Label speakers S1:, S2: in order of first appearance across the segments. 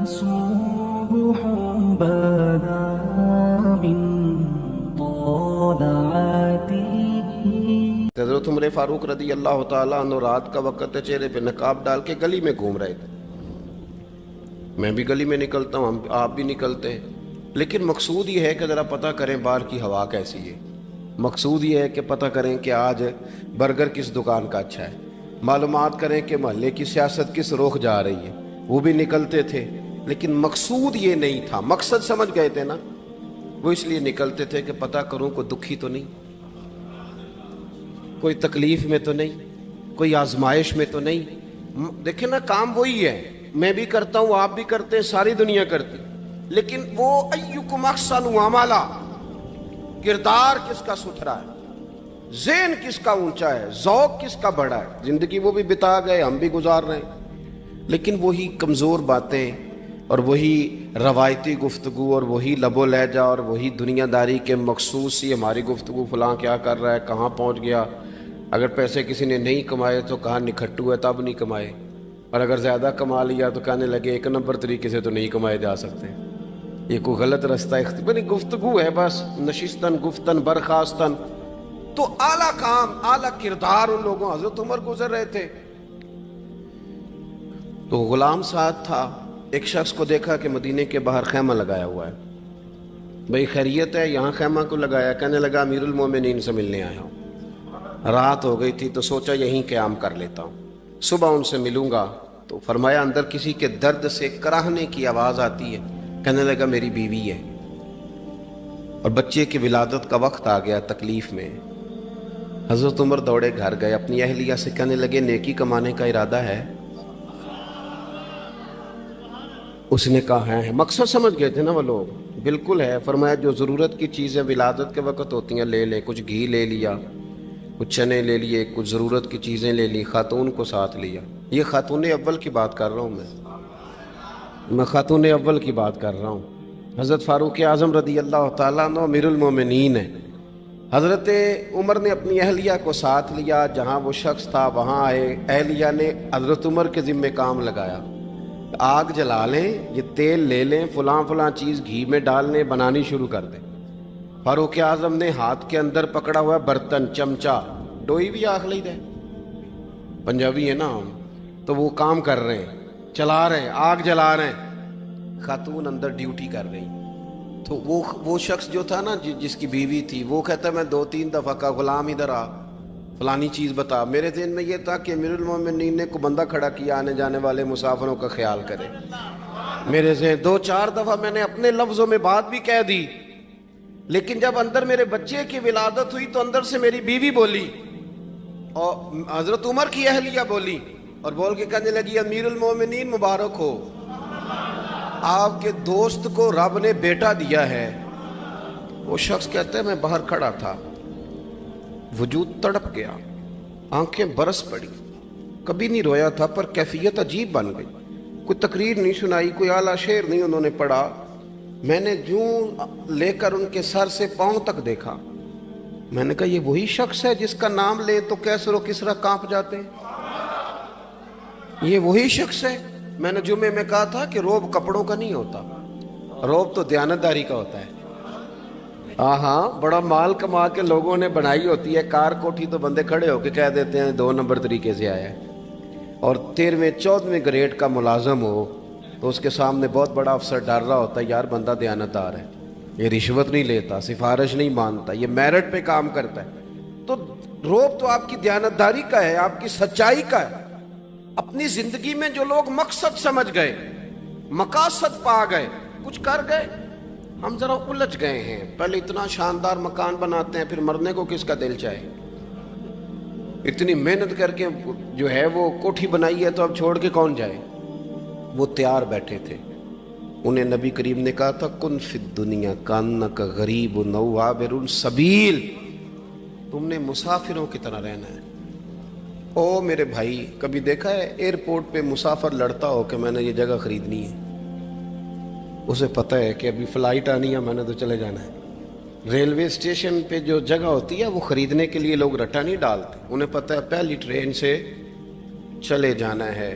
S1: صبح بدا من طلعته.
S2: حضرت عمر فاروق رضی اللہ تعالیٰ عنہ رات کا وقت ہے، چہرے پہ نقاب ڈال کے گلی میں گھوم رہے تھے. میں بھی گلی میں نکلتا ہوں، آپ بھی نکلتے ہیں، لیکن مقصود یہ ہے کہ ذرا پتہ کریں باہر کی ہوا کیسی ہے. مقصود یہ ہے کہ پتہ کریں کہ آج برگر کس دکان کا اچھا ہے، معلومات کریں کہ محلے کی سیاست کس رخ جا رہی ہے. وہ بھی نکلتے تھے، لیکن مقصود یہ نہیں تھا. مقصد سمجھ گئے تھے نا، وہ اس لیے نکلتے تھے کہ پتہ کروں کوئی دکھی تو نہیں، کوئی تکلیف میں تو نہیں، کوئی آزمائش میں تو نہیں. دیکھیں نا، کام وہی ہے، میں بھی کرتا ہوں، آپ بھی کرتے ہیں، ساری دنیا کرتی، لیکن وہ ایکم احسن عملا، کردار کس کا ستھرا ہے، ذہن کس کا اونچا ہے، ذوق کس کا بڑا ہے. زندگی وہ بھی بتا گئے، ہم بھی گزار رہے ہیں، لیکن وہی کمزور باتیں اور وہی روایتی گفتگو اور وہی لب و لہجہ اور وہی دنیا داری کے مخصوص سی ہماری گفتگو، فلاں کیا کر رہا ہے، کہاں پہنچ گیا. اگر پیسے کسی نے نہیں کمائے تو کہاں نکھٹو ہے تب نہیں کمائے، اور اگر زیادہ کما لیا تو کہنے لگے ایک نمبر طریقے سے تو نہیں کمائے جا سکتے، یہ کوئی غلط رستہ اختیار. گفتگو ہے بس، نشستن گفتن برخاستن. تو اعلیٰ کام، اعلیٰ کردار ان لوگوں. حضرت عمر گزر رہے تھے تو غلام ساتھ تھا. ایک شخص کو دیکھا کہ مدینے کے باہر خیمہ لگایا ہوا ہے. بھئی خیریت ہے، یہاں خیمہ کو لگایا؟ کہنے لگا امیر المومنین سے ملنے آیا ہوں، رات ہو گئی تھی تو سوچا یہیں قیام کر لیتا ہوں، صبح ان سے ملوں گا. تو فرمایا اندر کسی کے درد سے کراہنے کی آواز آتی ہے. کہنے لگا میری بیوی ہے اور بچے کی ولادت کا وقت آ گیا، تکلیف میں. حضرت عمر دوڑے گھر گئے، اپنی اہلیہ سے کہنے لگے نیکی کمانے کا ارادہ ہے؟ اس نے کہا ہے. مقصد سمجھ گئے تھے نا وہ لوگ. بالکل ہے. فرمایا جو ضرورت کی چیزیں ولادت کے وقت ہوتی ہیں لے لیں. کچھ گھی لے لیا، کچھ چنے لے لیے، کچھ ضرورت کی چیزیں لے لی، خاتون کو ساتھ لیا. یہ خاتون اول کی بات کر رہا ہوں، میں خاتون اول کی بات کر رہا ہوں. حضرت فاروق اعظم رضی اللہ تعالیٰ عنہ امیر المومنین ہیں. حضرت عمر نے اپنی اہلیہ کو ساتھ لیا، جہاں وہ شخص تھا وہاں آئے. اہلیہ نے حضرت عمر کے ذمہ کام لگایا، آگ جلا لیں، یہ تیل لے لیں، فلاں فلاں چیز گھی میں ڈال لیں، بنانی شروع کر دیں. فاروق اعظم نے ہاتھ کے اندر پکڑا ہوا برتن، چمچہ، ڈوئی بھی آخ لی دے، پنجابی ہے نا ہم، تو وہ کام کر رہے ہیں، چلا رہے ہیں، آگ جلا رہے ہیں. خاتون اندر ڈیوٹی کر رہی. تو وہ شخص جو تھا نا جس کی بیوی تھی، وہ کہتا ہے میں 2-3 دفعہ کا غلام ادھر آ، فلانی چیز بتا. میرے ذہن میں یہ تھا کہ امیر المومنین نے کو بندہ کھڑا کیا آنے جانے والے مسافروں کا خیال کرے. میرے ذہن 2-4 دفعہ میں نے اپنے لفظوں میں بات بھی کہہ دی، لیکن جب اندر میرے بچے کی ولادت ہوئی تو اندر سے میری بیوی بولی اور حضرت عمر کی اہلیہ بولی اور بول کے کہنے لگی امیر المومنین مبارک ہو، آپ کے دوست کو رب نے بیٹا دیا ہے. وہ شخص کہتا ہے میں باہر کھڑا تھا، وجود تڑپ گیا، آنکھیں برس پڑی. کبھی نہیں رویا تھا پر کیفیت عجیب بن گئی. کوئی تقریر نہیں سنائی، کوئی اعلیٰ شعر نہیں انہوں نے پڑھا. میں نے جوں لے کر ان کے سر سے پاؤں تک دیکھا. میں نے کہا یہ وہی شخص ہے جس کا نام لے تو کیسر و کسرا کانپ جاتے ہیں، یہ وہی شخص ہے. میں نے جمعے میں کہا تھا کہ روب کپڑوں کا نہیں ہوتا، روب تو دیانتداری کا ہوتا ہے. ہاں بڑا مال کما کے لوگوں نے بنائی ہوتی ہے کار کوٹھی، تو بندے کھڑے ہو کے کہہ دیتے ہیں 2 نمبر طریقے سے آیا ہے. اور 13ویں-14ویں گریڈ کا ملازم ہو تو اس کے سامنے بہت بڑا افسر ڈر رہا ہوتا ہے یار بندہ دیانتدار ہے، یہ رشوت نہیں لیتا، سفارش نہیں مانتا، یہ میرٹ پہ کام کرتا ہے. تو روب تو آپ کی دیانتداری کا ہے، آپ کی سچائی کا ہے. اپنی زندگی میں جو لوگ مقصد سمجھ گئے، مقاصد پا گئے، کچھ کر گئے. ہم ذرا الجھ گئے ہیں. پہلے اتنا شاندار مکان بناتے ہیں، پھر مرنے کو کس کا دل چاہے. اتنی محنت کر کے جو ہے وہ کوٹھی بنائی ہے تو اب چھوڑ کے کون جائے. وہ تیار بیٹھے تھے. انہیں نبی کریم نے کہا تھا کن فی الدنیا کانک غریب نو عابر السبیل، تم نے مسافروں کی طرح رہنا ہے. او میرے بھائی، کبھی دیکھا ہے ایئرپورٹ پہ مسافر لڑتا ہو کہ میں نے یہ جگہ خریدنی ہے؟ اسے پتہ ہے کہ ابھی فلائٹ آنی ہے، میں نے تو چلے جانا ہے. ریلوے اسٹیشن پہ جو جگہ ہوتی ہے وہ خریدنے کے لیے لوگ رٹا نہیں ڈالتے، انہیں پتہ ہے پہلی ٹرین سے چلے جانا ہے،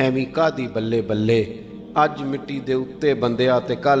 S2: ਐਵੇਂ ਕਾਦੀ ਬੱਲੇ ਬੱਲੇ, ਅੱਜ ਮਿੱਟੀ ਦੇ ਉੱਤੇ ਬੰਦਿਆ ਤੇ ਕੱਲ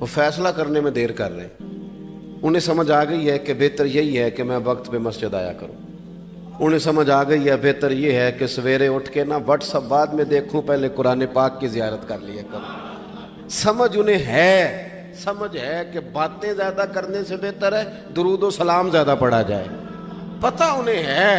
S2: وہ فیصلہ کرنے میں دیر کر رہے ہیں۔ انہیں سمجھ آ گئی ہے کہ بہتر یہی ہے کہ میں وقت پہ مسجد آیا کروں، انہیں سمجھ آ گئی ہے بہتر یہ ہے کہ سویرے اٹھ کے نا واٹس ایپ بعد میں دیکھوں، پہلے قرآن پاک کی زیارت کر لیا کروں۔ سمجھ انہیں ہے، سمجھ ہے کہ باتیں زیادہ کرنے سے بہتر ہے درود و سلام زیادہ پڑھا جائے، پتہ انہیں ہے،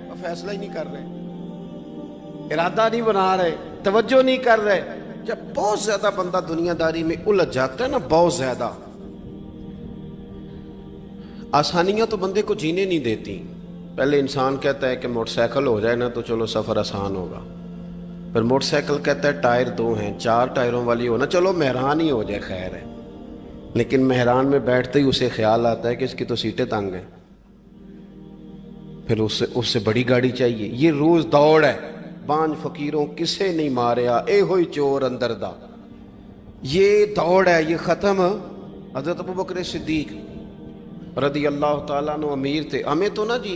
S2: وہ فیصلہ ہی نہیں کر رہے، ارادہ نہیں بنا رہے، توجہ نہیں کر رہے۔ جب بہت زیادہ بندہ دنیا داری میں الجھ جاتا ہے نا، بہت زیادہ، آسانیاں تو بندے کو جینے نہیں دیتی۔ پہلے انسان کہتا ہے کہ موٹر سائیکل ہو جائے نا تو چلو سفر آسان ہوگا، پھر موٹر سائیکل کہتا ہے ٹائر 2 ہیں، 4 ٹائروں والی ہونا، چلو مہران ہی ہو جائے خیر ہے، لیکن مہران میں بیٹھتے ہی اسے خیال آتا ہے کہ اس کی تو سیٹیں تنگ ہیں، پھر اس سے بڑی گاڑی چاہیے۔ یہ روز دوڑ ہے، بانج فقیروں کسے نہیں ماریا اے ہوئی چور اندر دا، یہ دوڑ ہے، یہ ختم۔ حضرت ابوبکر صدیق رضی اللہ تعالیٰ عنہ امیر تھے، ہمیں تو نا جی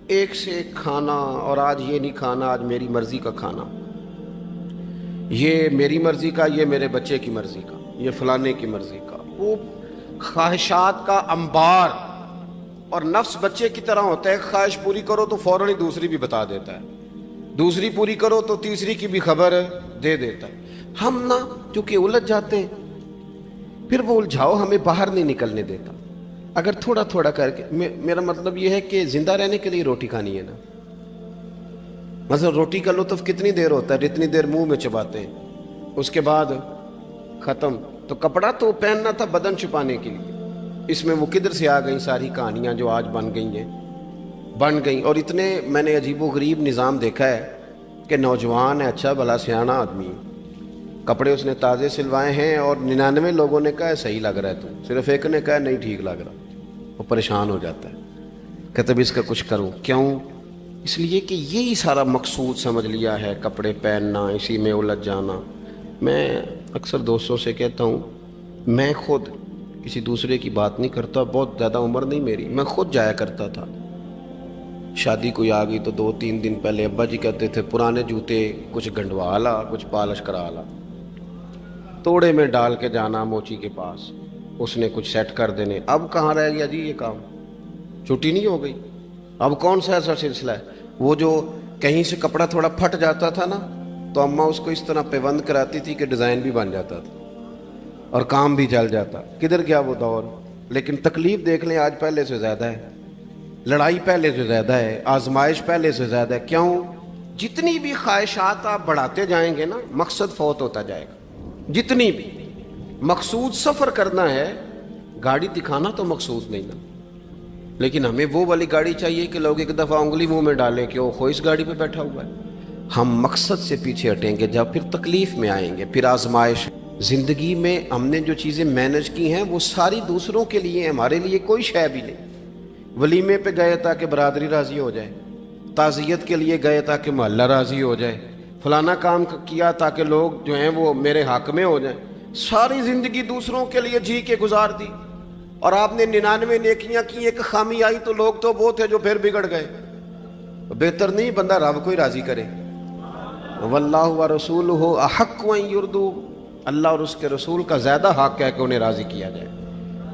S2: ایک سے ایک کھانا، اور آج یہ نہیں کھانا، آج میری مرضی کا کھانا، یہ میری مرضی کا، یہ میرے بچے کی مرضی کا، یہ فلانے کی مرضی کا، وہ خواہشات کا انبار۔ اور نفس بچے کی طرح ہوتا ہے، خواہش پوری کرو تو فوراً ہی دوسری بھی بتا دیتا ہے، دوسری پوری کرو تو تیسری کی بھی خبر دے دیتا ہے۔ ہم نا کیونکہ الجھ جاتے ہیں، پھر وہ الجھاؤ ہمیں باہر نہیں نکلنے دیتا۔ اگر تھوڑا تھوڑا کر کے، میرا مطلب یہ ہے کہ زندہ رہنے کے لیے روٹی کھانی ہے نا، مثلا روٹی کا لطف کتنی دیر ہوتا ہے، جتنی دیر منہ میں چباتے ہیں، اس کے بعد ختم۔ تو کپڑا تو پہننا تھا بدن چھپانے کے لیے، اس میں وہ کدھر سے آ گئی ساری کہانیاں جو آج بن گئیں۔ اور اتنے میں نے عجیب و غریب نظام دیکھا ہے کہ نوجوان ہے، اچھا بھلا سیانا آدمی، کپڑے اس نے تازے سلوائے ہیں، اور 99 لوگوں نے کہا ہے صحیح لگ رہا ہے، تو صرف ایک نے کہا ہے نہیں ٹھیک لگ رہا، وہ پریشان ہو جاتا ہے، کہتا ہے اس کا کچھ کروں۔ کیوں؟ اس لیے کہ یہی سارا مقصود سمجھ لیا ہے، کپڑے پہننا، اسی میں الجھ جانا۔ میں اکثر دوستوں سے کہتا ہوں، میں خود کسی دوسرے کی بات نہیں کرتا، بہت زیادہ عمر نہیں میری، میں خود جایا کرتا تھا، شادی کوئی آ گئی تو 2-3 دن پہلے ابا جی کہتے تھے پرانے جوتے کچھ گنڈوا لا، کچھ پالش کرا لا، توڑے میں ڈال کے جانا موچی کے پاس، اس نے کچھ سیٹ کر دینے۔ اب کہاں رہ گیا جی یہ کام، چھٹی نہیں ہو گئی، اب کون سا ایسا سلسلہ ہے؟ وہ جو کہیں سے کپڑا تھوڑا پھٹ جاتا تھا نا، تو اماں اس کو اس طرح پیوند کراتی تھی کہ ڈیزائن بھی بن جاتا تھا اور کام بھی چل جاتا۔ کدھر گیا وہ دور؟ لیکن تکلیف دیکھ لیں آج پہلے سے زیادہ ہے، لڑائی پہلے سے زیادہ ہے، آزمائش پہلے سے زیادہ ہے۔ کیوں؟ جتنی بھی خواہشات آپ بڑھاتے جائیں گے نا، مقصد فوت ہوتا جائے گا۔ جتنی بھی مقصود سفر کرنا ہے، گاڑی دکھانا تو مقصود نہیں نا، لیکن ہمیں وہ والی گاڑی چاہیے کہ لوگ ایک دفعہ انگلی منہ میں ڈالیں کہ وہ اس گاڑی پہ بیٹھا ہوا ہے۔ ہم مقصد سے پیچھے ہٹیں گے جب پھر تکلیف میں آئیں گے، پھر آزمائش۔ زندگی میں ہم نے جو چیزیں مینج کی ہیں وہ ساری دوسروں کے لیے، ہمارے لیے کوئی شے بھی نہیں۔ ولیمے پہ گئے تاکہ برادری راضی ہو جائے، تعزیت کے لیے گئے تاکہ محلہ راضی ہو جائے، فلانا کام کیا تاکہ لوگ جو ہیں وہ میرے حق میں ہو جائیں۔ ساری زندگی دوسروں کے لیے جی کے گزار دی، اور آپ نے 99 نیکیاں کی، ایک خامی آئی تو لوگ تو وہ تھے جو پھر بگڑ گئے۔ بہتر نہیں بندہ رب کو ہی راضی کرے۔ واللہ ورسولہ احق ان یرضوا، اللہ اور اس کے رسول کا زیادہ حق ہے کہ انہیں راضی کیا جائے،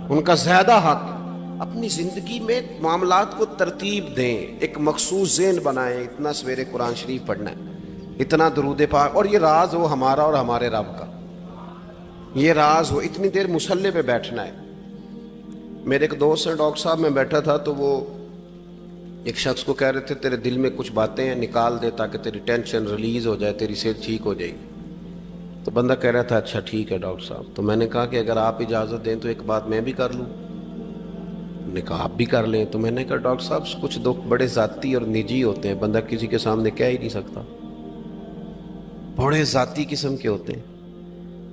S2: ان کا زیادہ حق۔ اپنی زندگی میں معاملات کو ترتیب دیں، ایک مخصوص ذہن بنائیں، اتنا سویرے قرآن شریف پڑھنا ہے، اتنا درود پاک، اور یہ راز ہو ہمارا اور ہمارے رب کا، یہ راز ہو، اتنی دیر مصلی پہ بیٹھنا ہے۔ میرے ایک دوست ہیں ڈاکٹر صاحب، میں بیٹھا تھا تو وہ ایک شخص کو کہہ رہے تھے تیرے دل میں کچھ باتیں ہیں نکال دے تاکہ تیری ٹینشن ریلیز ہو جائے، تیری صحت ٹھیک ہو جائے گی۔ تو بندہ کہہ رہا تھا اچھا ٹھیک ہے ڈاکٹر صاحب۔ تو میں نے کہا کہ اگر آپ اجازت دیں تو ایک بات میں بھی کر لوں؟ نے کہا آپ بھی کر لیں۔ تو میں نے کہا ڈاکٹر صاحب کچھ دکھ بڑے ذاتی اور نجی ہوتے ہیں، بندہ کسی کے سامنے کہہ ہی نہیں سکتا، بڑے ذاتی قسم کے ہوتے ہیں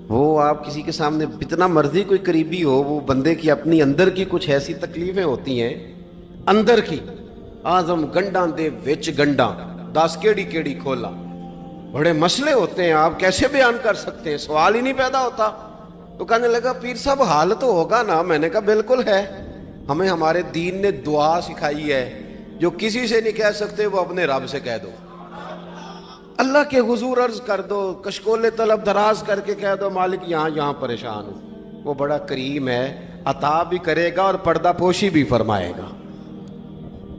S2: وہ، آپ کسی کے سامنے جتنا مرضی کوئی قریبی ہو، وہ بندے کی اپنی اندر کی کچھ ایسی تکلیفیں ہوتی ہیں اندر کی، آزم گنڈاں دے وچ گنڈاں دس کیڑی کیڑی کھولا، بڑے مسئلے ہوتے ہیں، آپ کیسے بیان کر سکتے ہیں، سوال ہی نہیں پیدا ہوتا۔ تو کہنے لگا پیر صاحب حال تو ہوگا نا؟ میں نے کہا بالکل ہے، ہمیں ہمارے دین نے دعا سکھائی ہے، جو کسی سے نہیں کہہ سکتے وہ اپنے رب سے کہہ دو۔ اللہ کے حضور عرض کر دو، کشکول طلب دراز کر کے کہہ دو مالک یہاں پریشان ہوں، وہ بڑا کریم ہے، عطا بھی کرے گا اور پردہ پوشی بھی فرمائے گا۔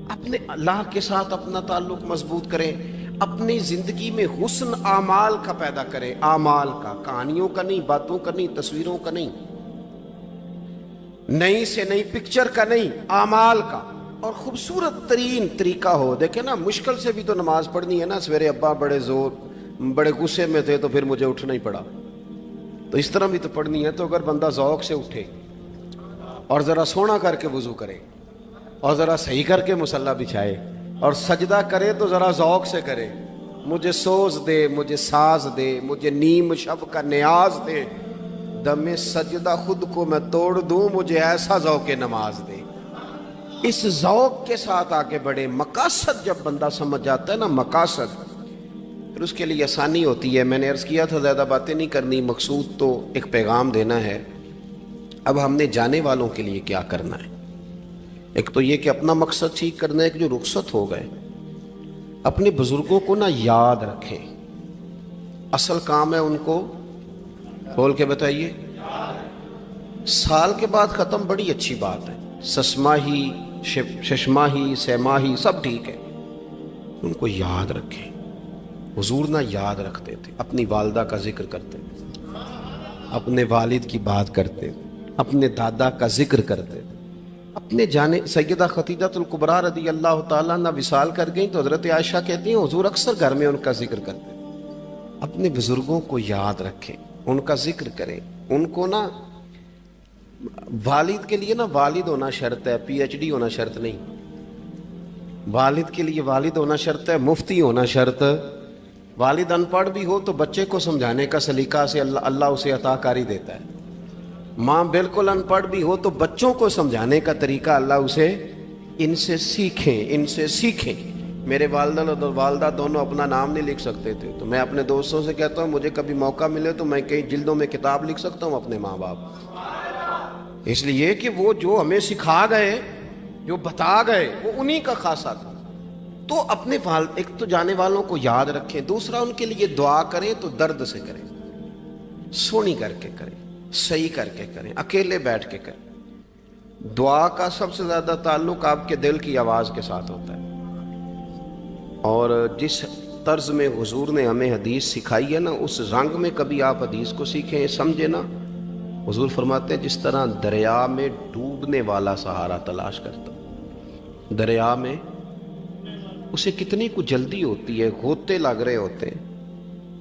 S2: اپنے اللہ کے ساتھ اپنا تعلق مضبوط کریں، اپنی زندگی میں حسن اعمال کا پیدا کریں، اعمال کا، کہانیوں کا نہیں، باتوں کا نہیں، تصویروں کا نہیں، نئی سے نئی پکچر کا نہیں، اعمال کا، اور خوبصورت ترین طریقہ ہو۔ دیکھیں نا، مشکل سے بھی تو نماز پڑھنی ہے نا، سویرے ابا بڑے غصے میں تھے تو پھر مجھے اٹھنا ہی پڑا، تو اس طرح بھی تو پڑھنی ہے۔ تو اگر بندہ ذوق سے اٹھے اور ذرا سونا کر کے وضو کرے اور ذرا صحیح کر کے مصلی بچھائے اور سجدہ کرے تو ذرا ذوق سے کرے، مجھے سوز دے، مجھے ساز دے، مجھے نیم شب کا نیاز دے، دم سجدہ خود کو میں توڑ دوں، مجھے ایسا ذوق نماز دے۔ اس ذوق کے ساتھ آگے بڑھے۔ مقاصد جب بندہ سمجھ جاتا ہے نا، مقاصد، پھر اس کے لیے آسانی ہوتی ہے۔ میں نے عرض کیا تھا زیادہ باتیں نہیں کرنی، مقصود تو ایک پیغام دینا ہے۔ اب ہم نے جانے والوں کے لیے کیا کرنا ہے؟ ایک تو یہ کہ اپنا مقصد ٹھیک کرنا ہے کہ جو رخصت ہو گئے اپنے بزرگوں کو نا یاد رکھیں، اصل کام ہے ان کو بول کے بتائیے۔ سال کے بعد ختم بڑی اچھی بات ہے، سسماہی ششماہی سیماہی سب ٹھیک ہے، ان کو یاد رکھیں۔ حضور نہ یاد رکھتے تھے، اپنی والدہ کا ذکر کرتے تھے، اپنے والد کی بات کرتے تھے، اپنے دادا کا ذکر کرتے تھے، اپنے جانے سیدہ خدیجہ الکبریٰ رضی اللہ تعالیٰ عنہ وصال کر گئیں تو حضرت عائشہ کہتی ہیں حضور اکثر گھر میں ان کا ذکر کرتے تھے۔ اپنے بزرگوں کو یاد رکھیں، ان کا ذکر کریں، ان کو نا، والد کے لیے نا والد ہونا شرط ہے، پی ایچ ڈی ہونا شرط نہیں۔ والد کے لیے والد ہونا شرط ہے، مفتی ہونا شرط۔ والد ان پڑھ بھی ہو تو بچے کو سمجھانے کا سلیقہ سے اللہ اسے عطا کاری دیتا ہے۔ ماں بالکل ان پڑھ بھی ہو تو بچوں کو سمجھانے کا طریقہ اللہ اسے، ان سے سیکھیں۔ میرے والدہ اور والدہ دونوں اپنا نام نہیں لکھ سکتے تھے، تو میں اپنے دوستوں سے کہتا ہوں مجھے کبھی موقع ملے تو میں کئی جلدوں میں کتاب لکھ سکتا ہوں اپنے ماں باپ، اس لیے کہ وہ جو ہمیں سکھا گئے، جو بتا گئے، وہ انہی کا خاصہ تھا۔ تو اپنے ایک تو جانے والوں کو یاد رکھیں، دوسرا ان کے لیے دعا کریں تو درد سے کریں، سونی کر کے کریں، صحیح کر کے کریں، اکیلے بیٹھ کے کریں۔ دعا کا سب سے زیادہ تعلق آپ کے دل کی آواز کے ساتھ ہوتا ہے، اور جس طرز میں حضور نے ہمیں حدیث سکھائی ہے نا، اس رنگ میں کبھی آپ حدیث کو سیکھیں، سمجھیں نا۔ حضور فرماتے ہیں جس طرح دریا میں ڈوبنے والا سہارا تلاش کرتا، دریا میں اسے کتنی کو جلدی ہوتی ہے، غوطے لگ رہے ہوتے ہیں،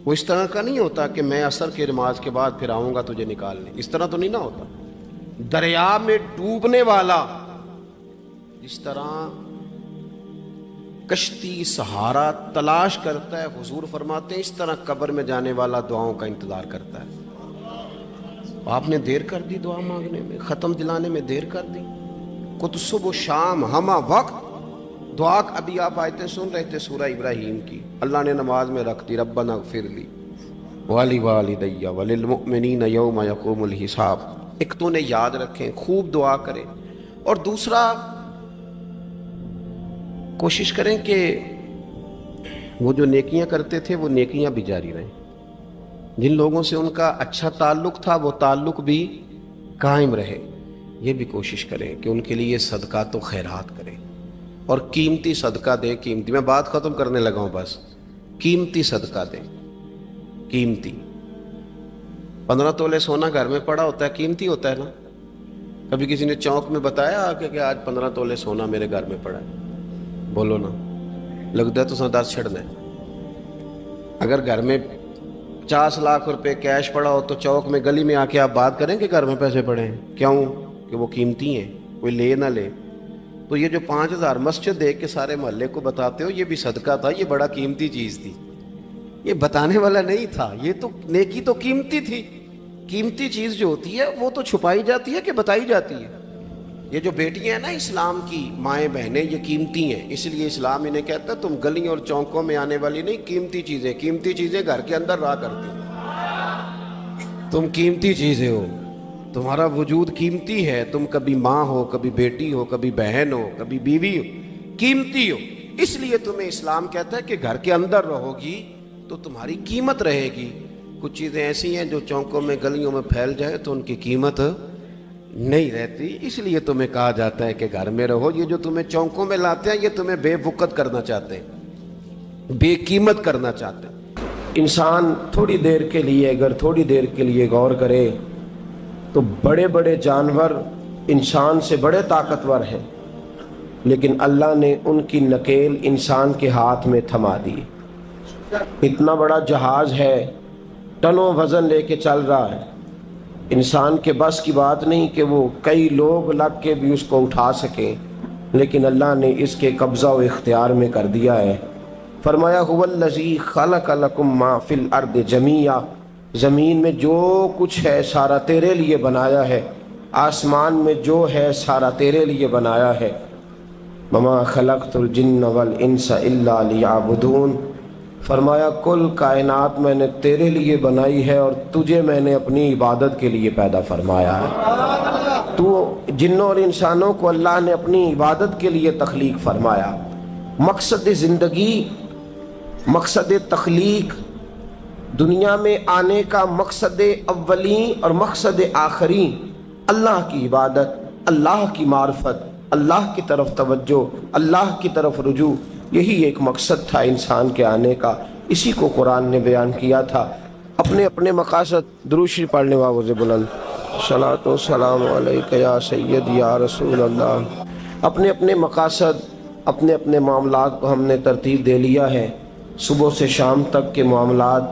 S2: وہ اس طرح کا نہیں ہوتا کہ میں عصر کی نماز کے بعد پھر آؤں گا تجھے نکالنے، اس طرح تو نہیں نہ ہوتا۔ دریا میں ڈوبنے والا جس طرح کشتی سہارا تلاش کرتا ہے، حضور فرماتے ہیں اس طرح قبر میں جانے والا دعاؤں کا انتظار کرتا ہے۔ آپ نے دیر کر دی دعا مانگنے میں، ختم دلانے میں دیر کر دی، کت صبح و شام ہمہ وقت دعا۔ ابھی آپ آیتیں سن رہے تھے سورہ ابراہیم کی، اللہ نے نماز میں رکھ دی، ربنا اغفر لی ولی وللمؤمنین یوم یقوم الحساب۔ ایک تو نے یاد رکھیں، خوب دعا کریں، اور دوسرا کوشش کریں کہ وہ جو نیکیاں کرتے تھے وہ نیکیاں بھی جاری رہیں، جن لوگوں سے ان کا اچھا تعلق تھا وہ تعلق بھی قائم رہے۔ یہ بھی کوشش کریں کہ ان کے لیے صدقات و خیرات کریں، اور قیمتی صدقہ دیں۔ قیمتی، میں بات ختم کرنے لگا ہوں، بس قیمتی صدقہ دیں، قیمتی۔ 15 تولے سونا گھر میں پڑا ہوتا ہے، قیمتی ہوتا ہے نا۔ کبھی کسی نے چوک میں بتایا کہ آج 15 تولے سونا میرے گھر میں پڑا ہے؟ بولو نا، لگتا ہے تو سن 10 چھڑنا ہے۔ اگر گھر میں 50 لاکھ روپے کیش پڑا ہو تو چوک میں گلی میں آ کے آپ بات کریں کہ گھر میں پیسے پڑے ہیں، کیوں؟ کہ وہ قیمتی ہیں، کوئی لے نہ لے۔ تو یہ جو 5000 مسجد دیکھ کے سارے محلے کو بتاتے ہو، یہ بھی صدقہ تھا، یہ بڑا قیمتی چیز تھی، یہ بتانے والا نہیں تھا، یہ تو نیکی تو قیمتی تھی۔ قیمتی چیز جو ہوتی ہے وہ تو چھپائی جاتی ہے کہ بتائی جاتی ہے۔ یہ جو بیٹیاں ہیں نا اسلام کی، مائیں بہنیں، یہ قیمتی ہیں، اس لیے اسلام انہیں کہتا ہے تم گلیوں اور چوکوں میں آنے والی نہیں، قیمتی چیزیں گھر کے اندر رہا کرتی ہیں۔ تم قیمتی چیزیں ہو، تمہارا وجود قیمتی ہے، تم کبھی ماں ہو، کبھی بیٹی ہو، کبھی بہن ہو، کبھی بیوی ہو، قیمتی ہو، اس لیے تمہیں اسلام کہتا ہے کہ گھر کے اندر رہو گی تو تمہاری قیمت رہے گی. کچھ چیزیں ایسی ہیں جو چوکوں میں گلیوں میں پھیل جائے تو ان کی قیمت نہیں رہتی. اس لیے تمہیں کہا جاتا ہے کہ گھر میں رہو. یہ جو تمہیں چوکوں میں لاتے ہیں یہ تمہیں بے وقت کرنا چاہتے ہیں, بے قیمت کرنا چاہتے ہیں.
S3: انسان تھوڑی دیر کے لیے, اگر تھوڑی دیر کے لیے غور کرے تو بڑے بڑے جانور انسان سے بڑے طاقتور ہیں, لیکن اللہ نے ان کی نکیل انسان کے ہاتھ میں تھما دی. اتنا بڑا جہاز ہے, ٹنوں وزن لے کے چل رہا ہے, انسان کے بس کی بات نہیں کہ وہ کئی لوگ لگ کے بھی اس کو اٹھا سکیں, لیکن اللہ نے اس کے قبضہ و اختیار میں کر دیا ہے. فرمایا هو الذی خلق لکم ما فی الارض جمیعا, زمین میں جو کچھ ہے سارا تیرے لیے بنایا ہے, آسمان میں جو ہے سارا تیرے لیے بنایا ہے. وما خلقت الجن والانس الا لیعبدون, فرمایا کل کائنات میں نے تیرے لیے بنائی ہے اور تجھے میں نے اپنی عبادت کے لیے پیدا فرمایا ہے. تو جنوں اور انسانوں کو اللہ نے اپنی عبادت کے لیے تخلیق فرمایا. مقصد زندگی, مقصد تخلیق, دنیا میں آنے کا مقصد اولین اور مقصد آخری اللہ کی عبادت, اللہ کی معرفت, اللہ کی طرف توجہ, اللہ کی طرف رجوع. یہی ایک مقصد تھا انسان کے آنے کا. اسی کو قرآن نے بیان کیا تھا. اپنے اپنے مقاصد, درود شریف پڑھنے والے بلند صلاۃ و سلام علیکہ یا سید یا رسول اللہ. اپنے اپنے مقاصد, اپنے اپنے معاملات کو ہم نے ترتیب دے لیا ہے. صبح سے شام تک کے معاملات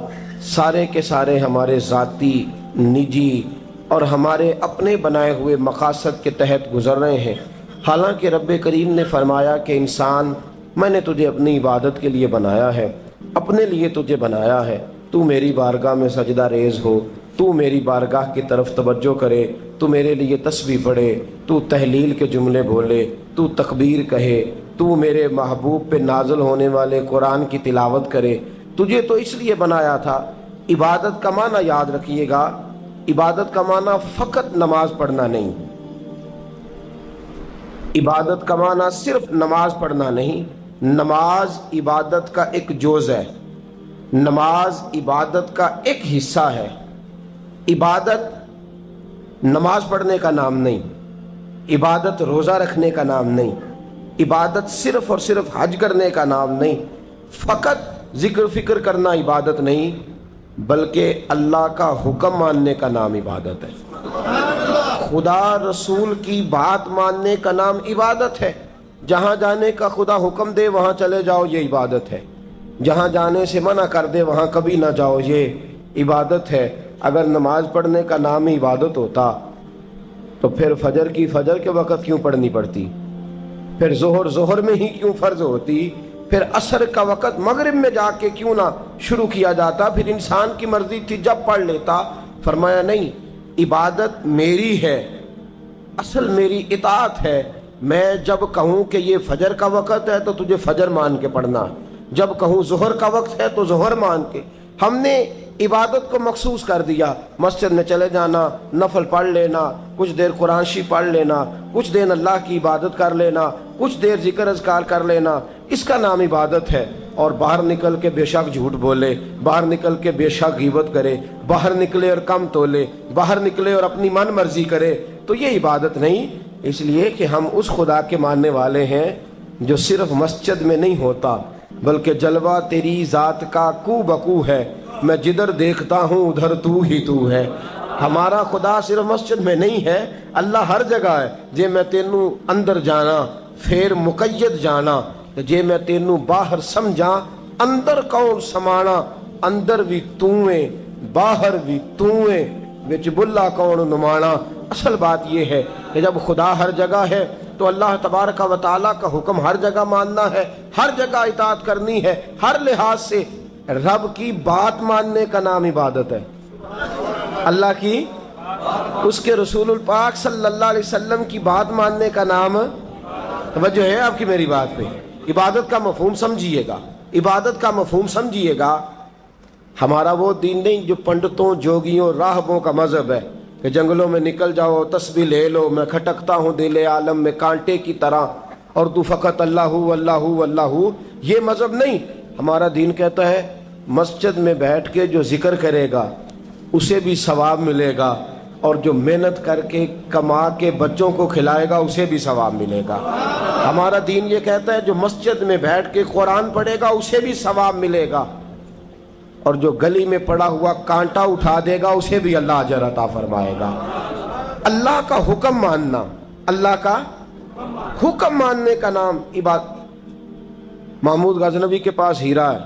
S3: سارے کے سارے ہمارے ذاتی, نجی اور ہمارے اپنے بنائے ہوئے مقاصد کے تحت گزر رہے ہیں. حالانکہ رب کریم نے فرمایا کہ انسان میں نے تجھے اپنی عبادت کے لیے بنایا ہے, اپنے لیے تجھے بنایا ہے. تو میری بارگاہ میں سجدہ ریز ہو, تو میری بارگاہ کی طرف توجہ کرے, تو میرے لیے تسبیح پڑھے, تو تحلیل کے جملے بولے, تو تکبیر کہے, تو میرے محبوب پہ نازل ہونے والے قرآن کی تلاوت کرے. تجھے تو اس لیے بنایا تھا. عبادت کا معنی یاد رکھیے گا, عبادت کا معنی فقط نماز پڑھنا نہیں, عبادت کا معنی صرف نماز پڑھنا نہیں. نماز عبادت کا ایک جز ہے, نماز عبادت کا ایک حصہ ہے. عبادت نماز پڑھنے کا نام نہیں, عبادت روزہ رکھنے کا نام نہیں, عبادت صرف اور صرف حج کرنے کا نام نہیں, فقط ذکر فکر کرنا عبادت نہیں, بلکہ اللہ کا حکم ماننے کا نام عبادت ہے. خدا رسول کی بات ماننے کا نام عبادت ہے. جہاں جانے کا خدا حکم دے وہاں چلے جاؤ, یہ عبادت ہے. جہاں جانے سے منع کر دے وہاں کبھی نہ جاؤ, یہ عبادت ہے. اگر نماز پڑھنے کا نام ہی عبادت ہوتا تو پھر فجر کی فجر کے وقت کیوں پڑھنی پڑتی, پھر ظہر میں ہی کیوں فرض ہوتی, پھر عصر کا وقت مغرب میں جا کے کیوں نہ شروع کیا جاتا, پھر انسان کی مرضی تھی جب پڑھ لیتا. فرمایا نہیں, عبادت میری ہے, اصل میری اطاعت ہے. میں جب کہوں کہ یہ فجر کا وقت ہے تو تجھے فجر مان کے پڑھنا, جب کہوں ظہر کا وقت ہے تو ظہر مان کے. ہم نے عبادت کو مخصوص کر دیا. مسجد میں چلے جانا, نفل پڑھ لینا, کچھ دیر قرآن شریف پڑھ لینا, کچھ دیر اللہ کی عبادت کر لینا, کچھ دیر ذکر اذکار کر لینا, اس کا نام عبادت ہے. اور باہر نکل کے بے شک جھوٹ بولے, باہر نکل کے بے شک غیبت کرے, باہر نکلے اور کم تولے, باہر نکلے اور اپنی من مرضی کرے, تو یہ عبادت نہیں. اس لیے کہ ہم اس خدا کے ماننے والے ہیں جو صرف مسجد میں نہیں ہوتا بلکہ جلوہ تیری ذات کا کو بکو ہے. میں جدھر دیکھتا ہوں ادھر تو ہی تو ہے. ہمارا خدا صرف مسجد میں نہیں ہے, اللہ ہر جگہ ہے. جے میں تینوں اندر جانا پھر مقید جانا, جے میں تینوں باہر سمجھا اندر کون سمانا. اندر بھی تویں باہر بھی تویں وچ بلا کون نمانا. اصل بات یہ ہے کہ جب خدا ہر جگہ ہے تو اللہ تبارک و تعالیٰ کا حکم ہر جگہ ماننا ہے, ہر جگہ اطاعت کرنی ہے, ہر لحاظ سے. رب کی بات ماننے کا نام عبادت ہے. اللہ کی, اس کے رسول الپاک صلی اللہ علیہ وسلم کی بات ماننے کا نام, توجہ ہے آپ کی میری بات پہ, عبادت کا مفہوم سمجھیے گا, عبادت کا مفہوم سمجھیے گا. ہمارا وہ دین نہیں جو پنڈتوں جوگیوں راہبوں کا مذہب ہے کہ جنگلوں میں نکل جاؤ تسبیح لے لو, میں کھٹکتا ہوں دل عالم میں کانٹے کی طرح اور تو فقط اللہ اللہ اللہ. یہ مذہب نہیں. ہمارا دین کہتا ہے مسجد میں بیٹھ کے جو ذکر کرے گا اسے بھی ثواب ملے گا، اور جو محنت کر کے کما کے بچوں کو کھلائے گا اسے بھی ثواب ملے گا۔ ہمارا دین یہ کہتا ہے جو مسجد میں بیٹھ کے قرآن پڑھے گا اسے بھی ثواب ملے گا، اور جو گلی میں پڑا ہوا کانٹا اٹھا دے گا اسے بھی اللہ اجر عطا فرمائے گا۔ اللہ کا حکم ماننا، اللہ کا حکم ماننے کا نام عبادت۔ محمود غزنوی کے پاس ہیرا ہے،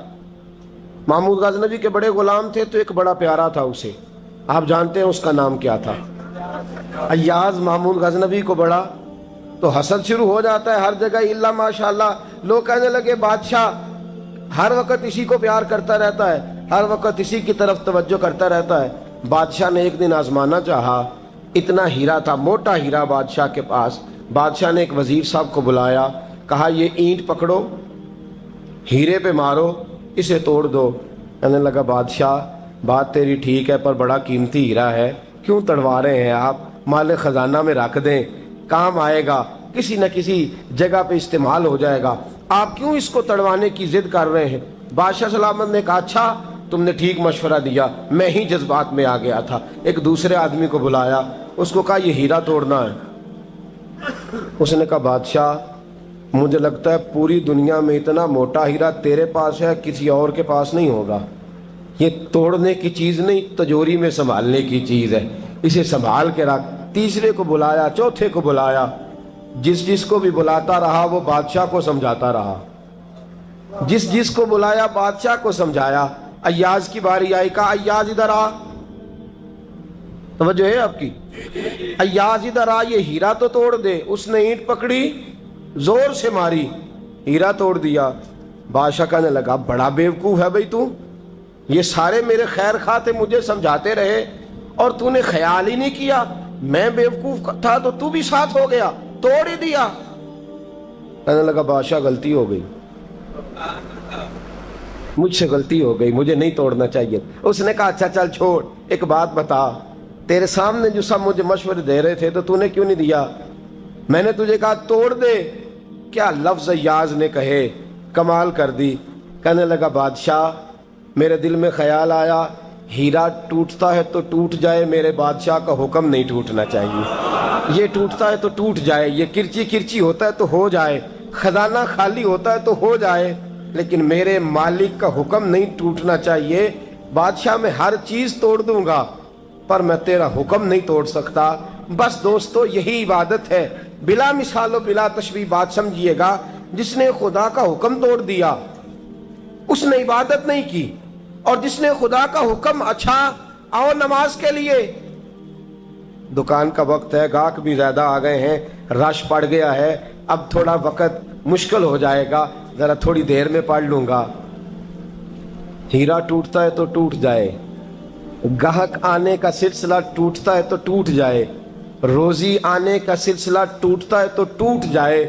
S3: محمود غزنوی کے بڑے غلام تھے تو ایک بڑا پیارا تھا اسے، آپ جانتے ہیں اس کا نام کیا تھا؟ ایاز محمود غزنوی کو بڑا تو حسد شروع ہو جاتا ہے ہر جگہ، الا ماشاءاللہ لوگ کہنے لگے بادشاہ ہر وقت اسی کو پیار کرتا رہتا ہے، ہر وقت اسی کی طرف توجہ کرتا رہتا ہے۔ بادشاہ نے ایک دن آزمانا چاہا، اتنا ہیرا تھا، موٹا ہیرا بادشاہ کے پاس۔ بادشاہ نے ایک وزیر صاحب کو بلایا، کہا یہ اینٹ پکڑو، ہیرے پہ مارو، اسے توڑ دو۔ کہنے لگا بادشاہ بات تیری ٹھیک ہے پر بڑا قیمتی ہیرا ہے، کیوں تڑوا رہے ہیں آپ؟ مال خزانہ میں رکھ دیں، کام آئے گا، کسی نہ کسی جگہ پہ استعمال ہو جائے گا، آپ کیوں اس کو تڑوانے کی ضد کر رہے ہیں؟ بادشاہ سلامت نے کہا اچھا تم نے ٹھیک مشورہ دیا، میں ہی جذبات میں آ گیا تھا۔ ایک دوسرے آدمی کو بلایا، اس کو کہا یہ ہیرا توڑنا ہے۔ اس نے کہا بادشاہ مجھے لگتا ہے پوری دنیا میں اتنا موٹا ہیرا تیرے پاس ہے، کسی اور کے پاس نہیں ہوگا، یہ توڑنے کی چیز نہیں تجوری میں سنبھالنے کی چیز ہے، اسے سنبھال کے رکھ۔ تیسرے کو بلایا، چوتھے کو بلایا، جس کو بھی بلاتا رہا وہ بادشاہ کو سمجھاتا رہا، جس کو بلایا بادشاہ کو سمجھایا۔ ایاز کی باری آئی، کہا ایاز ادھر آ، توجہ ہے آپ کی؟ ایاز ادھر آ، یہ ہیرا تو توڑ دے۔ اس نے اینٹ پکڑی، زور سے ماری، ہیرا توڑ دیا۔ بادشاہ کہنے لگا بڑا بیوقوف ہے بھئی تو، یہ سارے میرے خیر خواہ تھے، مجھے سمجھاتے رہے اور تو نے خیال ہی نہیں کیا، میں بیوقوف تھا تو تو بھی ساتھ ہو گیا، توڑ ہی دیا۔ کہنے لگا بادشاہ غلطی ہو گئی، مجھ سے غلطی ہو گئی، مجھے نہیں توڑنا چاہیے۔ اس نے کہا اچھا چل چھوڑ، ایک بات بتا، تیرے سامنے جو سب مجھے مشورے دے رہے تھے تو نے کیوں نہیں دیا؟ میں نے تجھے کہا توڑ دے، کیا لفظ ایاز نے کہے، کمال کر دی۔ کہنے لگا بادشاہ میرے دل میں خیال آیا ہیرا ٹوٹتا ہے تو ٹوٹ جائے، میرے بادشاہ کا حکم نہیں ٹوٹنا چاہیے، یہ ٹوٹتا ہے تو ٹوٹ جائے، یہ کرچی کرچی ہوتا ہے تو ہو جائے، خزانہ خالی ہوتا ہے تو ہو جائے، لیکن میرے مالک کا حکم نہیں ٹوٹنا چاہیے۔ بادشاہ میں ہر چیز توڑ دوں گا پر میں تیرا حکم نہیں توڑ سکتا۔ بس دوستو یہی عبادت ہے، بلا مثال و بلا تشبیہ بات سمجھیے گا۔ جس نے خدا کا حکم توڑ دیا اس نے عبادت نہیں کی، اور جس نے خدا کا حکم اچھا آؤ نماز کے لیے، دکان کا وقت ہے، گاہک بھی زیادہ آ گئے ہیں، رش پڑ گیا ہے، اب تھوڑا وقت مشکل ہو جائے گا، ذرا تھوڑی دیر میں پڑھ لوں گا۔ ہیرا ٹوٹتا ہے تو ٹوٹ جائے، گاہک آنے کا سلسلہ ٹوٹتا ہے تو ٹوٹ جائے، روزی آنے کا سلسلہ ٹوٹتا ہے تو ٹوٹ جائے،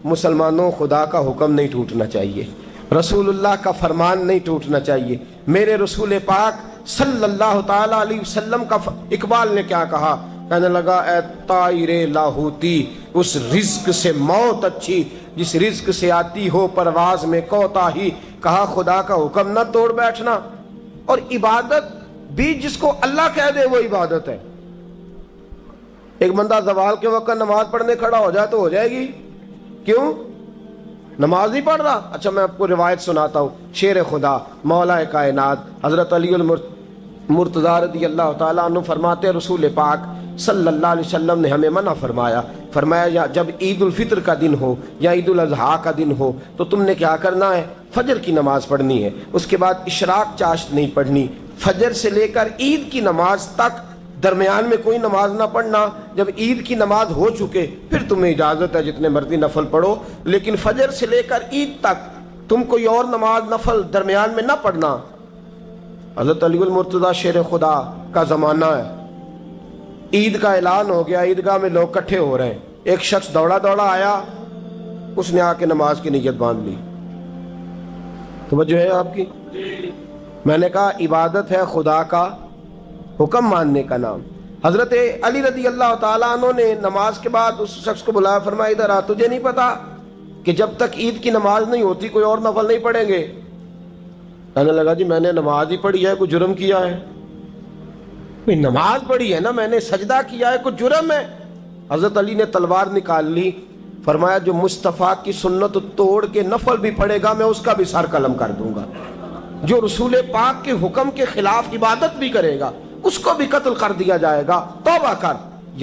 S3: مسلمانوں خدا کا حکم نہیں ٹوٹنا چاہیے، رسول اللہ کا فرمان نہیں ٹوٹنا چاہیے۔ میرے رسول پاک صلی اللہ تعالی علیہ وسلم کا اقبال نے کیا کہا؟ کہنے لگا اے طائر لاہوتی، اس رزق سے موت اچھی جس رزق سے آتی ہو پرواز میں کوتاہی۔ کہا خدا کا حکم نہ توڑ بیٹھنا، اور عبادت بھی جس کو اللہ کہہ دے وہ عبادت ہے۔ ایک بندہ زوال کے وقت نماز پڑھنے کھڑا ہو جائے تو ہو جائے گی، کیوں؟ نماز نہیں پڑھ رہا؟ اچھا میں آپ کو روایت سناتا ہوں، شیر خدا مولا کائنات حضرت علی المرتضی رضی اللہ تعالیٰ عنہ فرماتے رسول پاک صلی اللہ علیہ وسلم نے ہمیں منع فرمایا جب عید الفطر کا دن ہو یا عید الاضحیٰ کا دن ہو تو تم نے کیا کرنا ہے؟ فجر کی نماز پڑھنی ہے، اس کے بعد اشراق چاشت نہیں پڑھنی، فجر سے لے کر عید کی نماز تک درمیان میں کوئی نماز نہ پڑھنا۔ جب عید کی نماز ہو چکے پھر تمہیں اجازت ہے جتنے مرضی نفل پڑھو، لیکن فجر سے لے کر عید تک تم کوئی اور نماز نفل درمیان میں نہ پڑھنا۔ حضرت علی المرتضی شیر خدا کا زمانہ ہے، عید کا اعلان ہو گیا، عیدگاہ میں لوگ کٹھے ہو رہے ہیں، ایک شخص دوڑا آیا، اس نے آ کے نماز کی نیت باندھ لی۔ توجہ ہے آپ کی؟ میں نے کہا عبادت ہے خدا کا حکم ماننے کا نام۔ حضرت علی رضی اللہ تعالیٰ عنہ نے نماز کے بعد اس شخص کو بلایا، فرمایا ادھر آ، تجھے نہیں پتا کہ جب تک عید کی نماز نہیں ہوتی کوئی اور نفل نہیں پڑھیں گے؟ کہنے لگا جی میں نے نماز ہی پڑھی ہے، کوئی جرم کیا ہے؟ نماز پڑھی ہے نا، میں نے سجدہ کیا ہے، کوئی جرم ہے؟ حضرت علی نے تلوار نکال لی، فرمایا جو مصطفیٰ کی سنت توڑ کے نفل بھی پڑھے گا میں اس کا بھی سر قلم کر دوں گا، جو رسول پاک کے حکم کے خلاف عبادت بھی کرے گا اس کو بھی قتل کر دیا جائے گا، توبہ کر۔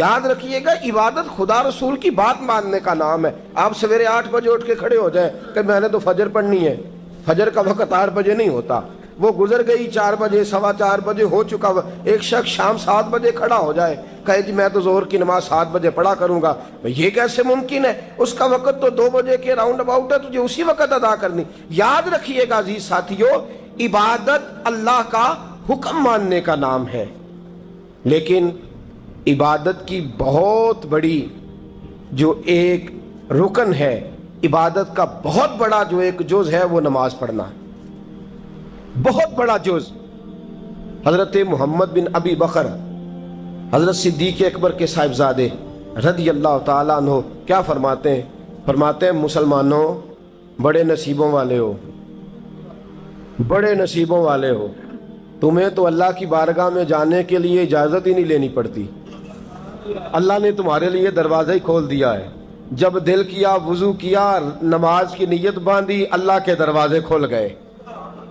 S3: یاد رکھیے گا، عبادت خدا رسول کی بات ماننے کا نام ہے۔ آپ سویرے 8 بجے اٹھ کے کھڑے ہو جائیں کہ میں نے تو فجر پڑھنی ہے، فجر کا وقت 8 بجے نہیں ہوتا، وہ گزر گئی 4 بجے، 4:15 بجے ہو چکا۔ ایک شخص شام 7 بجے کھڑا ہو جائے، کہے جی میں تو ظہر کی نماز 7 بجے پڑھا کروں گا، یہ کیسے ممکن ہے؟ اس کا وقت تو 2 بجے کے راؤنڈ اباؤٹ ہے، تجھے اسی وقت ادا کرنی۔ یاد رکھیے گا عزیز ساتھیو، عبادت اللہ کا حکم ماننے کا نام ہے، لیکن عبادت کی بہت بڑی جو ایک رکن ہے، عبادت کا بہت بڑا جو ایک جز ہے وہ نماز پڑھنا ہے، بہت بڑا جز۔ حضرت محمد بن ابی بکر حضرت صدیق اکبر کے صاحبزادے رضی اللہ تعالیٰ عنہ کیا فرماتے ہیں؟ فرماتے ہیں مسلمانوں بڑے نصیبوں والے ہو، بڑے نصیبوں والے ہو، تمہیں تو اللہ کی بارگاہ میں جانے کے لیے اجازت ہی نہیں لینی پڑتی، اللہ نے تمہارے لیے دروازہ ہی کھول دیا ہے۔ جب دل کیا، وضو کیا، نماز کی نیت باندھی، اللہ کے دروازے کھل گئے،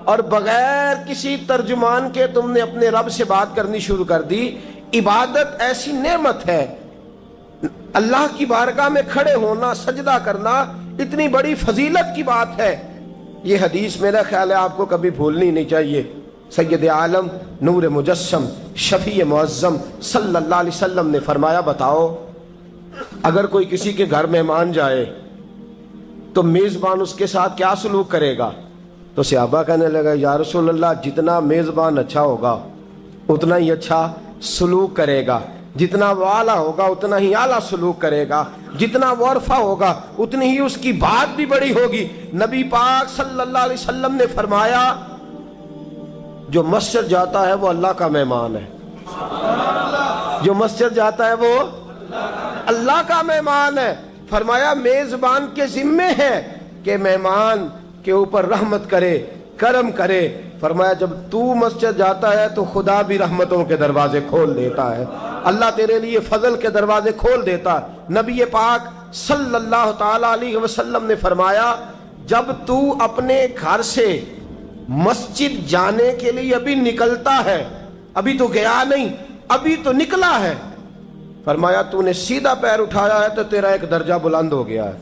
S3: اور بغیر کسی ترجمان کے تم نے اپنے رب سے بات کرنی شروع کر دی۔ عبادت ایسی نعمت ہے، اللہ کی بارگاہ میں کھڑے ہونا، سجدہ کرنا اتنی بڑی فضیلت کی بات ہے۔ یہ حدیث میرا خیال ہے آپ کو کبھی بھولنی نہیں چاہیے۔ سید عالم نور مجسم شفیع معظم صلی اللہ علیہ وسلم نے فرمایا، بتاؤ اگر کوئی کسی کے گھر مہمان جائے تو میزبان اس کے ساتھ کیا سلوک کرے گا؟ تو صحابہ کہنے لگا یا رسول اللہ جتنا میزبان اچھا ہوگا اتنا ہی اچھا سلوک کرے گا، جتنا وہ اعلیٰ ہوگا اتنا ہی اعلیٰ سلوک کرے گا، جتنا وہ عرفہ ہوگا اتنی ہی اس کی بات بھی بڑی ہوگی۔ نبی پاک صلی اللہ علیہ وسلم نے فرمایا جو مسجد جاتا ہے وہ اللہ کا مہمان ہے، جو مسجد جاتا ہے وہ اللہ کا مہمان ہے۔ فرمایا میزبان کے ذمے ہے کہ مہمان کے اوپر رحمت کرے، کرم کرے۔ فرمایا جب تو مسجد جاتا ہے تو خدا بھی رحمتوں کے دروازے کھول دیتا ہے، اللہ تیرے لیے فضل کے دروازے کھول دیتا ہے۔ نبی پاک صلی اللہ تعالی علیہ وسلم نے فرمایا جب تو اپنے گھر سے مسجد جانے کے لیے ابھی نکلتا ہے، ابھی تو گیا نہیں، ابھی تو نکلا ہے، فرمایا تو نے سیدھا پیر اٹھایا ہے تو تیرا ایک درجہ بلند ہو گیا ہے،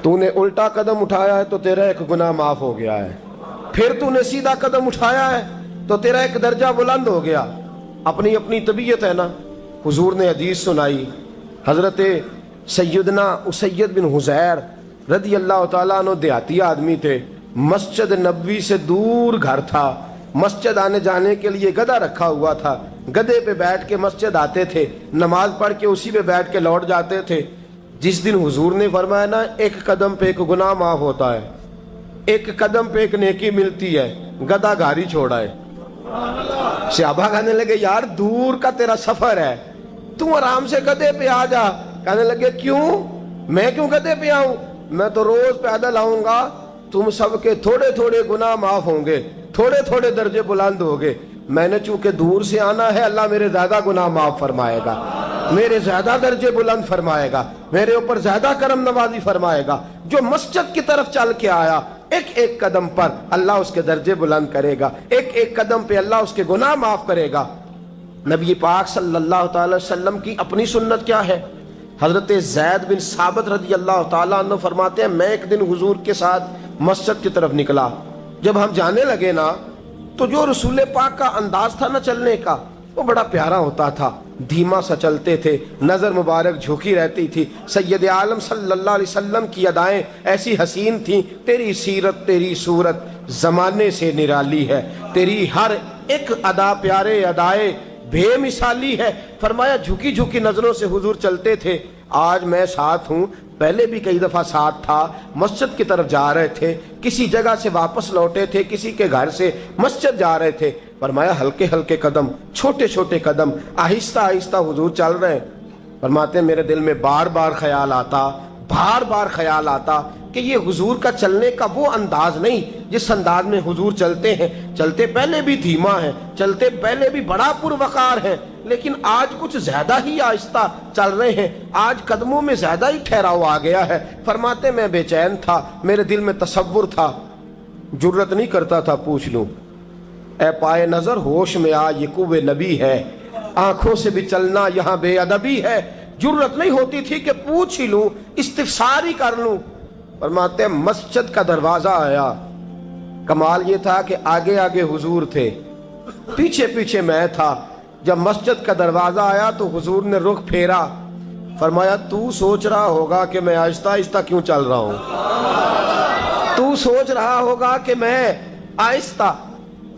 S3: تو نے الٹا قدم اٹھایا ہے تو تیرا ایک گناہ معاف ہو گیا ہے، پھر تو نے سیدھا قدم اٹھایا ہے تو تیرا ایک درجہ بلند ہو گیا۔ اپنی اپنی طبیعت ہے نا۔ حضور نے حدیث سنائی، حضرت سیدنا اسید بن حضیر رضی اللہ تعالیٰ عنہ دیہاتی آدمی تھے، مسجد نبوی سے دور گھر تھا، مسجد آنے جانے کے لیے گدھا رکھا ہوا تھا، گدھے پہ بیٹھ کے مسجد آتے تھے، نماز پڑھ کے اسی پہ بیٹھ کے لوٹ جاتے تھے۔ جس دن حضور نے فرمایا نا ایک قدم پہ ایک گناہ معاف ہوتا ہے، ایک قدم پہ ایک نیکی ملتی ہے، گدھا گھاری چھوڑا ہے۔ صحابہ کہنے لگے یار دور کا تیرا سفر ہے، تم آرام سے گدھے پہ آ جا۔ کہنے لگے کیوں؟ میں کیوں گدھے پہ آؤں؟ میں تو روز پیدل آؤں گا، تم سب کے تھوڑے تھوڑے گناہ معاف ہوں گے، تھوڑے تھوڑے درجے بلند ہوں گے، میں نے چونکہ دور سے آنا ہے اللہ میرے زیادہ گناہ معاف فرمائے گا، میرے زیادہ درجے بلند فرمائے گا، میرے اوپر زیادہ کرم نوازی فرمائے گا۔ جو مسجد کی طرف چل کے آیا ایک ایک قدم پر اللہ اس کے درجے بلند کرے گا، ایک ایک قدم پہ اللہ اس کے گناہ معاف کرے گا۔ نبی پاک صلی اللہ تعالی وسلم کی اپنی سنت کیا ہے؟ حضرت زید بن ثابت رضی اللہ تعالیٰ عنہ فرماتے ہیں میں ایک دن حضور کے ساتھ مسجد کی طرف نکلا، جب ہم جانے لگے نا تو جو رسول پاک کا انداز تھا نا چلنے کا وہ بڑا پیارا ہوتا تھا، دھیما سا چلتے تھے، نظر مبارک جھکی رہتی تھی۔ سید عالم صلی اللہ علیہ وسلم کی ادائیں ایسی حسین تھیں، تیری سیرت تیری صورت زمانے سے نرالی ہے، تیری ہر ایک ادا پیارے ادائے بے مثالی ہے۔ فرمایا جھکی جھکی نظروں سے حضور چلتے تھے۔ آج میں ساتھ ہوں، پہلے بھی کئی دفعہ ساتھ تھا، مسجد کی طرف جا رہے تھے، کسی جگہ سے واپس لوٹے تھے، کسی کے گھر سے مسجد جا رہے تھے۔ فرمایا ہلکے ہلکے قدم، چھوٹے چھوٹے قدم، آہستہ آہستہ حضور چل رہے ہیں۔ فرماتے ہیں میرے دل میں بار بار خیال آتا، کہ یہ حضور کا چلنے کا وہ انداز نہیں جس انداز میں حضور چلتے ہیں. چلتے پہلے بھی دھیما ہے، چلتے پہلے بھی بڑا پروقار ہے، لیکن آج کچھ زیادہ ہی آہستہ چل رہے ہیں، آج قدموں میں زیادہ ہی ٹھہراؤ آ گیا ہے. فرماتے میں بے چین تھا، میرے دل میں تصور تھا، جرت نہیں کرتا تھا پوچھ لوں اے پائے نظر ہوش میں آ یہ کوہ نبی ہے، آنکھوں سے بھی چلنا یہاں بے ادبی ہے. جرت نہیں ہوتی تھی کہ پوچھ ہی لوں، استفسار ہی کر لوں. فرماتے ہیں مسجد کا دروازہ آیا. کمال یہ تھا کہ آگے آگے حضور تھے، پیچھے پیچھے میں تھا. جب مسجد کا دروازہ آیا تو حضور نے رخ پھیرا، فرمایا تو سوچ رہا ہوگا کہ میں آہستہ آہستہ کیوں چل رہا ہوں، تو سوچ رہا ہوگا کہ میں آہستہ.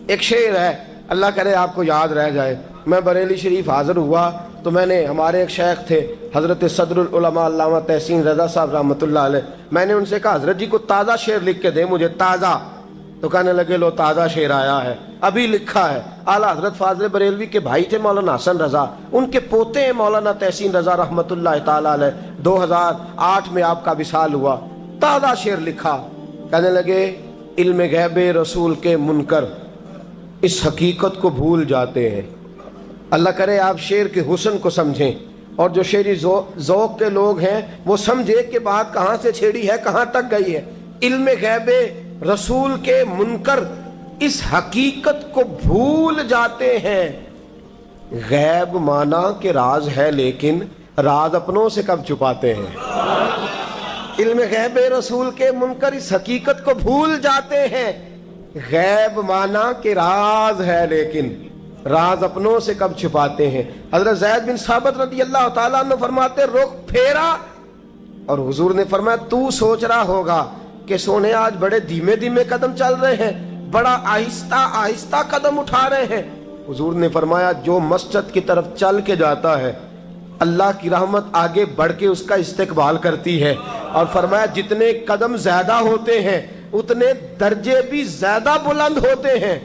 S3: ایک شعر ہے، اللہ کرے آپ کو یاد رہ جائے. میں بریلی شریف حاضر ہوا تو میں نے، ہمارے ایک شیخ تھے حضرت صدر العلماء علامہ تحسین رضا صاحب رحمۃ اللہ علیہ، میں نے ان سے کہا حضرت جی کو تازہ شعر لکھ کے دے مجھے، تازہ. تو کہنے لگے لو تازہ شعر آیا ہے، ابھی لکھا ہے. اعلیٰ حضرت فاضل بریلوی کے بھائی تھے مولانا حسن رضا، ان کے پوتے ہیں مولانا تحسین رضا رحمۃ اللہ تعالیٰ علیہ. 2008 میں آپ کا وصال ہوا. تازہ شعر لکھا. کہنے لگے علم غیب رسول کے منکر اس حقیقت کو بھول جاتے ہیں. اللہ کرے آپ شعر کے حسن کو سمجھیں، اور جو شعری ذوق کے لوگ ہیں وہ سمجھے کہ بات کہاں سے چھیڑی ہے، کہاں تک گئی ہے. علم غیب رسول کے منکر اس حقیقت کو بھول جاتے ہیں. غیب مانا کہ راز ہے لیکن راز اپنوں سے کب چھپاتے ہیں. علم غیب رسول کے منکر اس حقیقت کو بھول جاتے ہیں. غیب مانا کہ راز ہے لیکن راز اپنوں سے کب چھپاتے ہیں. حضرت زید بن ثابت رضی اللہ تعالیٰ عنہ فرماتے رخ پھیرا اور حضور نے فرمایا تو سوچ رہا ہوگا کہ سونے آج بڑے دھیمے دھیمے قدم چل رہے ہیں، بڑا آہستہ آہستہ قدم اٹھا رہے ہیں. حضور نے فرمایا جو مسجد کی طرف چل کے جاتا ہے اللہ کی رحمت آگے بڑھ کے اس کا استقبال کرتی ہے. اور فرمایا جتنے قدم زیادہ ہوتے ہیں اتنے درجے بھی زیادہ بلند ہوتے ہیں.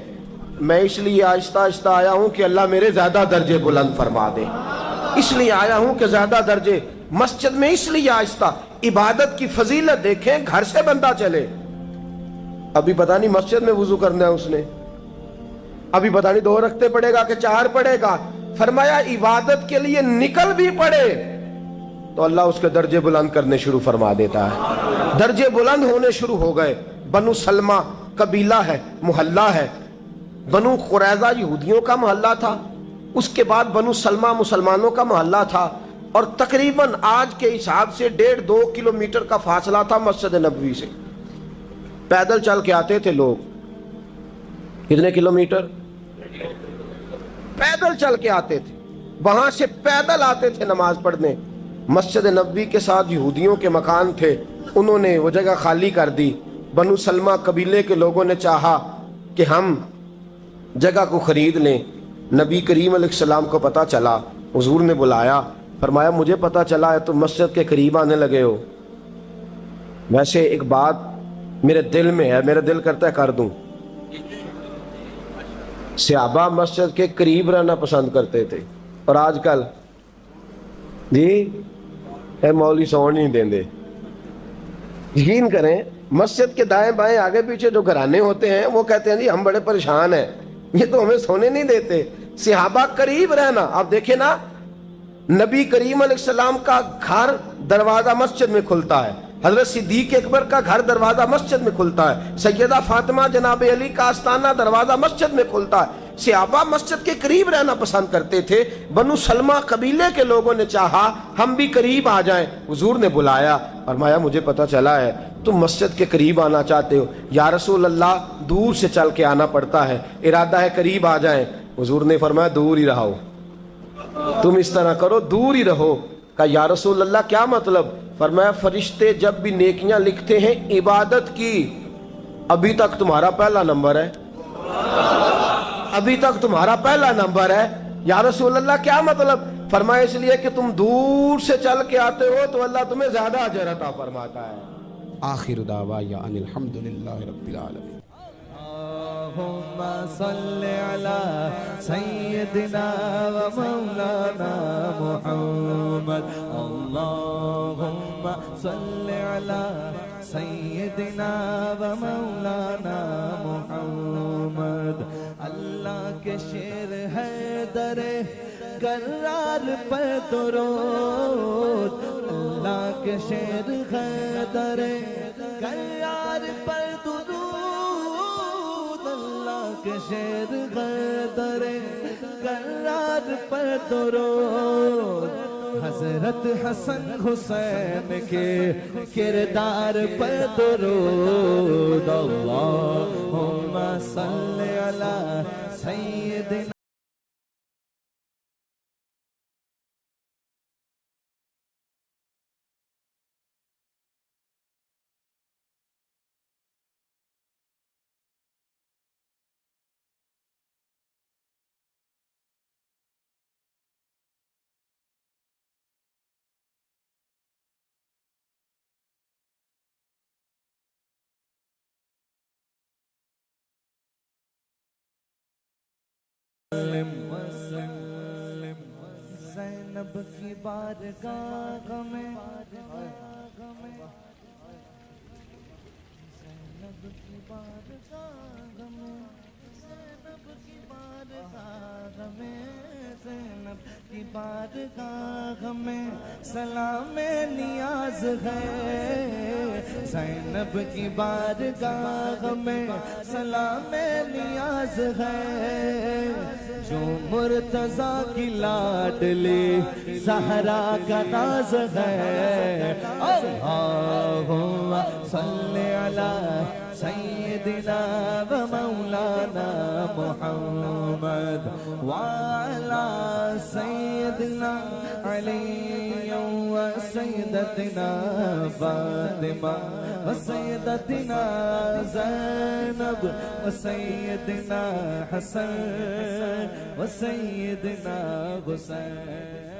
S3: میں اس لیے آہستہ آہستہ آیا ہوں کہ اللہ میرے زیادہ درجے بلند فرما دے. اس لیے آیا ہوں کہ زیادہ درجے. مسجد میں اس لیے آہستہ. عبادت کی فضیلت دیکھیں، گھر سے بندہ چلے، ابھی پتہ نہیں مسجد میں وضو کرنا ہے اس نے، ابھی پتہ نہیں 2 رکعتیں پڑھے گا کہ 4 پڑھے گا. فرمایا عبادت کے لیے نکل بھی پڑے تو اللہ اس کے درجے بلند کرنے شروع فرما دیتا ہے. درجے بلند ہونے شروع ہو گئے. بنو سلمہ قبیلہ ہے، محلہ ہے. بنو قریظہ یہودیوں کا محلہ تھا، اس کے بعد بنو سلمہ مسلمانوں کا محلہ تھا، اور تقریباً آج کے حساب سے 1.5-2 کلومیٹر کا فاصلہ تھا مسجد نبوی سے. پیدل چل کے آتے تھے لوگ. کتنے کلومیٹر؟ پیدل چل کے آتے تھے، وہاں سے پیدل آتے تھے نماز پڑھنے. مسجد نبوی کے ساتھ یہودیوں کے مکان تھے، انہوں نے وہ جگہ خالی کر دی. بنو سلمہ قبیلے کے لوگوں نے چاہا کہ ہم جگہ کو خرید لیں. نبی کریم علیہ السلام کو پتہ چلا، حضور نے بلایا، فرمایا مجھے پتہ چلا ہے تم مسجد کے قریب آنے لگے ہو، ویسے ایک بات میرے دل میں ہے، میرا دل کرتا ہے کر دوں. صحابہ مسجد کے قریب رہنا پسند کرتے تھے، اور آج کل جی اے مولوی سون نہیں دیں دے. یقین کریں مسجد کے دائیں بائیں آگے پیچھے جو گھرانے ہوتے ہیں وہ کہتے ہیں جی ہم بڑے پریشان ہیں، یہ تو ہمیں سونے نہیں دیتے. صحابہ قریب رہنا. آپ دیکھیں نا، نبی کریم علیہ السلام کا گھر دروازہ مسجد میں کھلتا ہے، حضرت صدیق اکبر کا گھر دروازہ مسجد میں کھلتا ہے، سیدہ فاطمہ جناب علی کا آستانہ دروازہ مسجد میں کھلتا ہے. صحابہ مسجد کے قریب رہنا پسند کرتے تھے. بنو سلمہ قبیلے کے لوگوں نے چاہا ہم بھی قریب آ جائیں. حضور نے بلایا، فرمایا مجھے پتہ چلا ہے تم مسجد کے قریب آنا چاہتے ہو. یا رسول اللہ دور سے چل کے آنا پڑتا ہے، ارادہ ہے قریب آ جائیں. حضور نے فرمایا دور ہی رہو، تم اس طرح کرو دور ہی رہو. کہا یا رسول اللہ کیا مطلب؟ فرمایا فرشتے جب بھی نیکیاں لکھتے ہیں عبادت کی، ابھی تک تمہارا پہلا نمبر ہے، ابھی تک تمہارا پہلا نمبر ہے. یا رسول اللہ کیا مطلب؟ فرمایا اس لیے کہ تم دور سے چل کے آتے ہو تو اللہ تمہیں زیادہ اجر عطا فرماتا ہے. آخر دعوانا ان الحمدللہ رب العالمین.
S1: اللهم صل على سيدنا ومولانا محمد. اللهم صل على سیدنا و مولانا محمد. اللہ کے شیر ہے در کرار پر درود. اللہ کے شیر ہے در کرار پر درود. اللہ کے شیر ہے در کرار پر درود. حضرت حسن حسین کے کردار پر درود. اللہم صلی علی سیدنا زینب کی بارگاہ میں زینب کی بارگاہ میں زینب کی بارگاہ میں زینب کی بارگاہ میں سلام نیاز ہے. زینب کی بارگاہ میں سلام نیاز ہے. جو مرتضیٰ کی لاڈلی زہرا کا ناز ہے. اللہم صلی علی سیدنا و مولانا محمد وعلی سیدنا علی و سیدتنا فاطمہ و سیدتنا زینب و سیدنا حسن و سیدنا حسین.